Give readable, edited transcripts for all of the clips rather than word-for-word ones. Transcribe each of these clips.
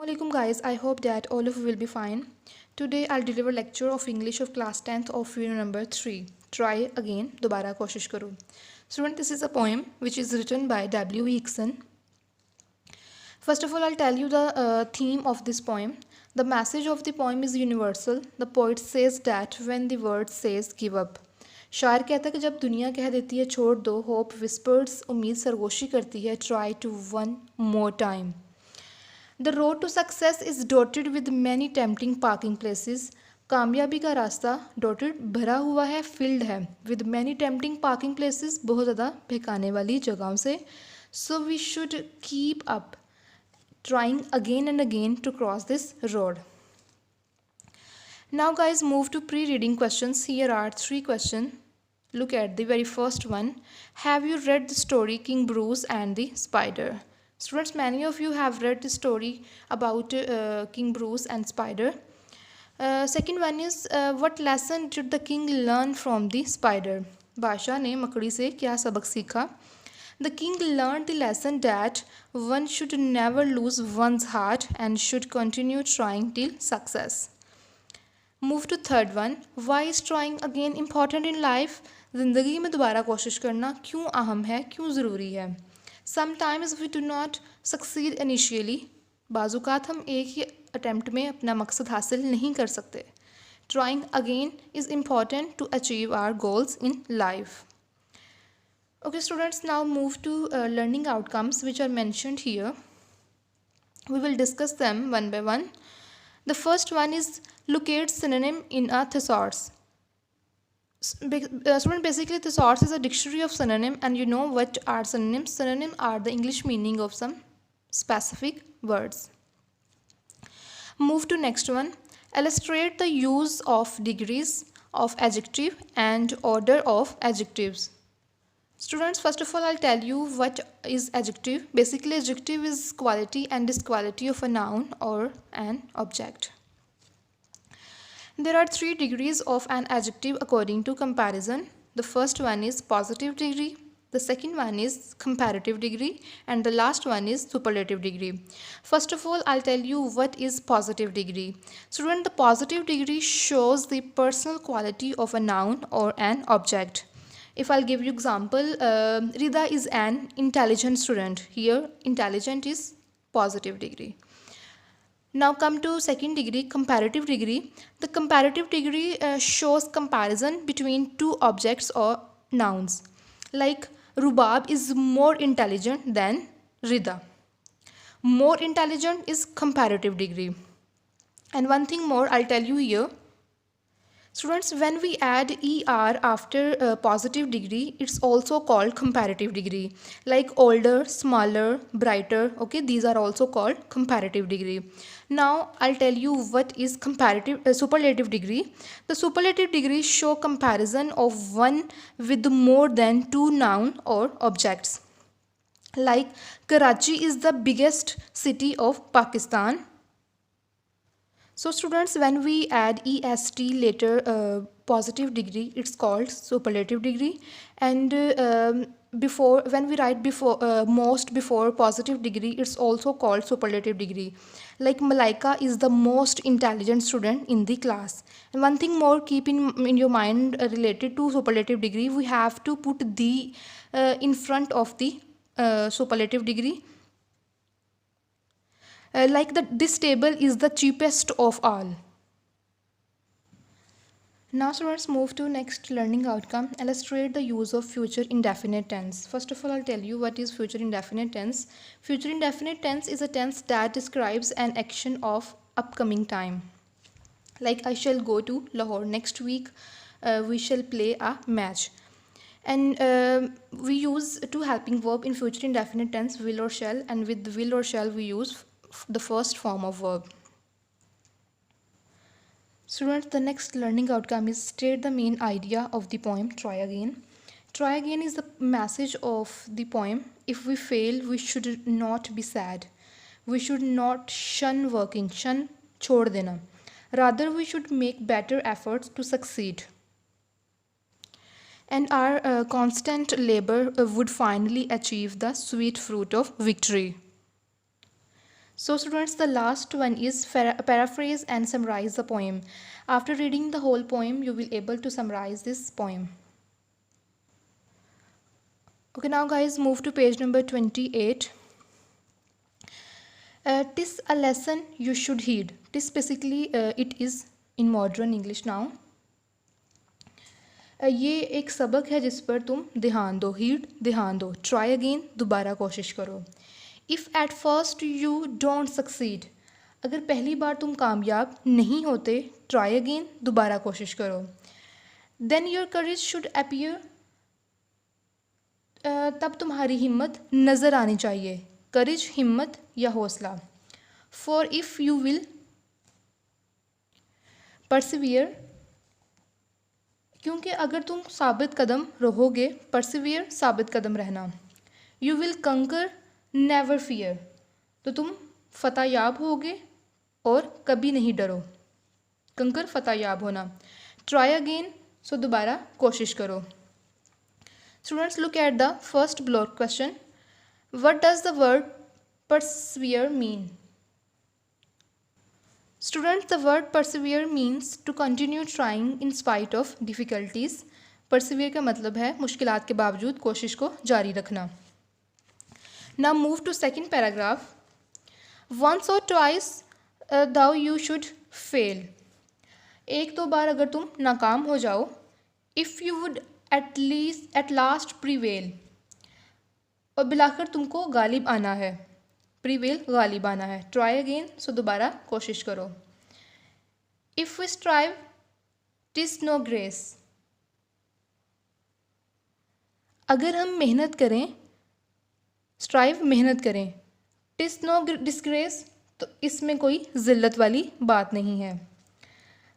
Assalamualaikum guys, I hope that all of you will be fine. Today I'll deliver lecture of English of class 10th of unit number 3. Try again, दोबारा कोशिश करो. Student, this is a poem which is written by W. E. Hickson. First of all, I'll tell you the theme of this poem. The message of the poem is universal. The poet says that when the world says give up. शायर कहता है कि जब दुनिया कह देती है छोड़ दो, होप विस्पर्स उम्मीद सरगोशी करती है, try to one more time. The road to success is dotted with many tempting parking places. कामयाबी का रास्ता dotted भरा हुआ है, filled है with many tempting parking places, बहुत ज़्यादा बहकाने वाली जगहों से. So we should keep up trying again and again to cross this road. Now guys, move to pre-reading questions. Here are 3 questions. Look at the very first one. Have you read the story King Bruce and the Spider? Students, many of you have read the story about King Bruce and Spider. Second one is what lesson did the king learn from the spider? बादशाह ने मकड़ी से क्या सबक सीखा? The king learned the lesson that one should never lose one's heart and should continue trying till success. Move to third one. Why is trying again important in life? ज़िंदगी में दोबारा कोशिश करना क्यों अहम है, क्यों ज़रूरी है? Sometimes we do not succeed initially. बाज़ुकात हम एक ही अटैम्प्ट में अपना मकसद हासिल नहीं कर सकते. Trying again is important to achieve our goals in life. Okay students, now move to learning outcomes which are mentioned here. We will discuss them one by one. The first one is locate synonym in a thesaurus. Student, basically thesaurus is a dictionary of synonym, and you know what are synonyms. Synonym are the English meaning of some specific words. Move to next one. Illustrate the use of degrees of adjective and order of adjectives. Students, first of all I'll tell you what is adjective. Basically adjective is quality and disquality of a noun or an object. There are 3 degrees of an adjective according to comparison. The first one is positive degree, the second one is comparative degree, and the last one is superlative degree. First of all, I'll tell you what is positive degree. Student, the positive degree shows the personal quality of a noun or an object. If I'll give you example, Rida is an intelligent student. Here, intelligent is positive degree. Now come to second degree, comparative degree. The comparative degree shows comparison between 2 objects or nouns. Like Rubab is more intelligent than Rida. More intelligent is comparative degree. And one thing more I'll tell you here. Students, when we add ER after positive degree, it's also called comparative degree. Like older, smaller, brighter, okay, these are also called comparative degree. Now, I'll tell you what is superlative degree. The superlative degree show comparison of one with more than 2 noun or objects. Like Karachi is the biggest city of Pakistan. So students, when we add est later positive degree, it's called superlative degree. And when we write most before positive degree, it's also called superlative degree. Like Malaika is the most intelligent student in the class. And one thing more, keep in your mind related to superlative degree, we have to put the in front of the superlative degree. This table is the cheapest of all. Now students, move to next learning outcome. Illustrate the use of future indefinite tense. First of all, I'll tell you what is future indefinite tense. Future indefinite tense is a tense that describes an action of upcoming time. Like I shall go to Lahore next week. We shall play a match. And we use 2 helping verb in future indefinite tense, will or shall, and with will or shall we use the first form of verb. Students, the next learning outcome is state the main idea of the poem. Try again. Try again is the message of the poem. If we fail, we should not be sad. We should not shun working. Shun chhod dena. Rather, we should make better efforts to succeed. And our constant labor would finally achieve the sweet fruit of victory. So students, the last one is paraphrase and summarize the poem. After reading the whole poem, you will able to summarize this poem. Okay, now guys, move to page number 28. Tis a lesson you should heed. Tis basically it is in modern English now. ये एक सबक है जिस पर तुम ध्यान दो. Heed, ध्यान दो. ट्राई अगेन, दोबारा कोशिश करो. If at first you don't succeed, अगर पहली बार तुम कामयाब नहीं होते, ट्राई अगेन, दोबारा कोशिश करो. Then your courage should appear, तब तुम्हारी हिम्मत नज़र आनी चाहिए. करेज, हिम्मत या हौसला. For if you will persevere, क्योंकि अगर तुम साबित कदम रहोगे, परसिवियर, साबित कदम रहना. यू विल कंकर, नेवर फियर, तो तुम फतेहयाब होगे और कभी नहीं डरो. कंकर, फतेहयाब होना. ट्राई अगेन, सो दोबारा कोशिश करो. Students, look at the first block question. What does the word persevere mean? Students, the word persevere means to continue trying in spite of difficulties. persevere का मतलब है मुश्किलात के बावजूद कोशिश को जारी रखना. Now move to second paragraph. Once or twice thou you should fail. एक दो बार अगर तुम नाकाम हो जाओ. If you would at last prevail, और बिलाकर तुमको गालिब आना है. प्रीवेल, गालिब आना है. ट्राई अगेन, सो दोबारा कोशिश करो. If we strive TISS no grace, अगर हम मेहनत करें, स्ट्राइव मेहनत करें, टिस नो डिस्ग्रेस, तो इसमें कोई ज़िल्लत वाली बात नहीं है.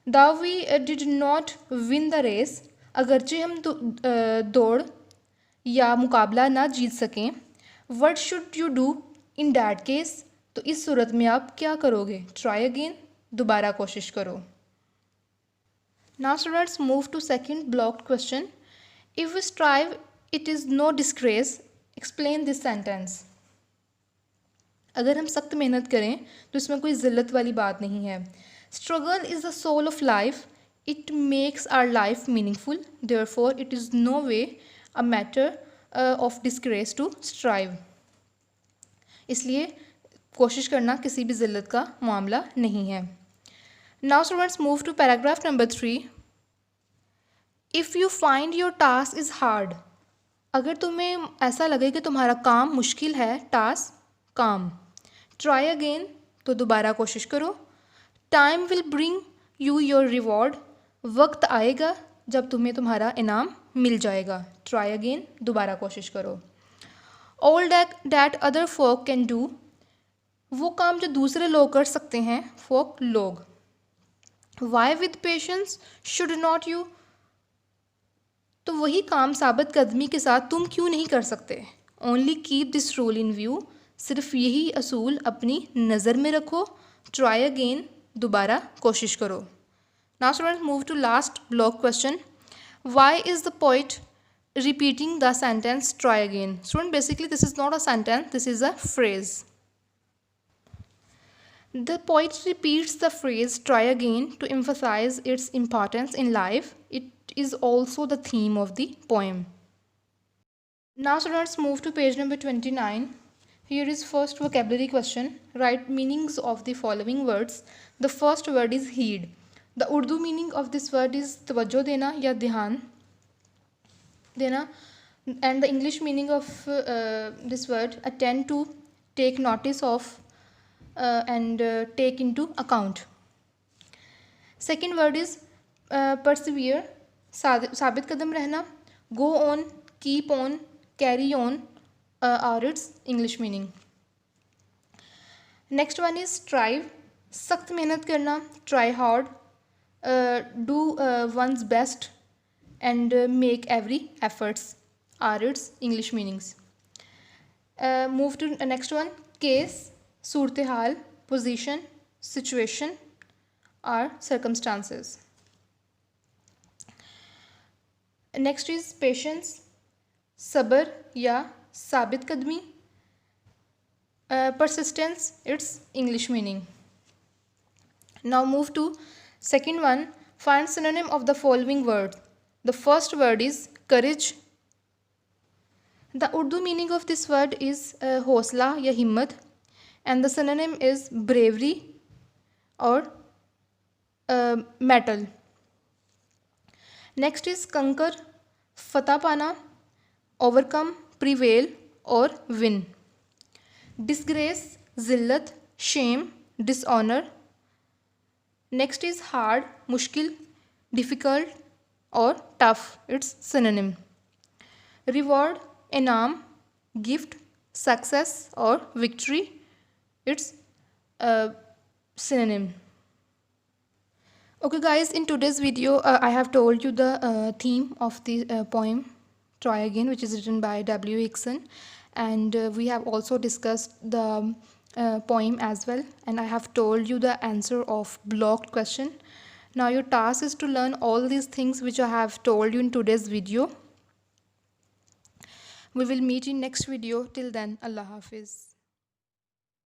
Though we did not win the race, अगरचे हम दौड़ या मुकाबला ना जीत सकें. What should you do in that case, तो इस सूरत में आप क्या करोगे. ट्राई अगेन, दोबारा कोशिश करो. Now students, move to second block question. If we strive it is no disgrace, explain this sentence. अगर हम सख्त मेहनत करें तो इसमें कोई ज़िल्लत वाली बात नहीं है. Struggle is the soul of life, it makes our life meaningful, therefore it is no way a matter of disgrace to strive. इसलिए कोशिश करना किसी भी ज़िल्लत का मामला नहीं है. Now students, move to paragraph number 3. If you find your task is hard, अगर तुम्हें ऐसा लगे कि तुम्हारा काम मुश्किल है, टास्क, काम. ट्राई अगेन, तो दोबारा कोशिश करो. Time will bring you your reward, वक्त आएगा जब तुम्हें तुम्हारा इनाम मिल जाएगा. ट्राई अगेन, दोबारा कोशिश करो. All that other folk can do, वो काम जो दूसरे लोग कर सकते हैं, फोक, लोग. Why with patience should not you, तो वही काम साबित कदमी के साथ तुम क्यों नहीं कर सकते. Only keep this rule in view, सिर्फ यही असूल अपनी नज़र में रखो. ट्राई अगेन, दोबारा कोशिश करो. Now students, move to last block question. Why is the poet repeating the sentence try again? Student, basically this is not a sentence, this is a phrase. The poet repeats the phrase try again to emphasize its importance in life. It is also the theme of the poem. Now students, move to page number 29. Here is first vocabulary question. Write meanings of the following words. The first word is heed. The Urdu meaning of this word is तवज्जो देना या ध्यान देना. And the English meaning of this word, attend to, take notice of, and take into account. Second word is persevere, साबित कदम रहना. go on, keep on, carry on are its English meaning. Next one is strive, सख्त मेहनत करना, try hard, do one's best and make every efforts are its English meanings. Move to next one. Case, Surat hall, position, situation are circumstances. Next is patience, सब्र या साबित कदमी. Persistence, its English meaning. Now move to second one. Find synonym of the following word. The first word is courage. The Urdu meaning of this word is hosla ya himmat, and the synonym is bravery or metal. Next is conquer, fatah pana, overcome, prevail or win. Disgrace, zillat, shame, dishonor. Next is hard, mushkil, difficult or tough, its synonym. Reward, enam, gift, success or victory, its synonym. Okay guys, in today's video I have told you the theme of the poem Try Again, which is written by W. Hickson, and we have also discussed the poem as well, and I have told you the answer of blocked question. Now your task is to learn all these things which I have told you in today's video. We will meet in next video. Till then, Allah Hafiz.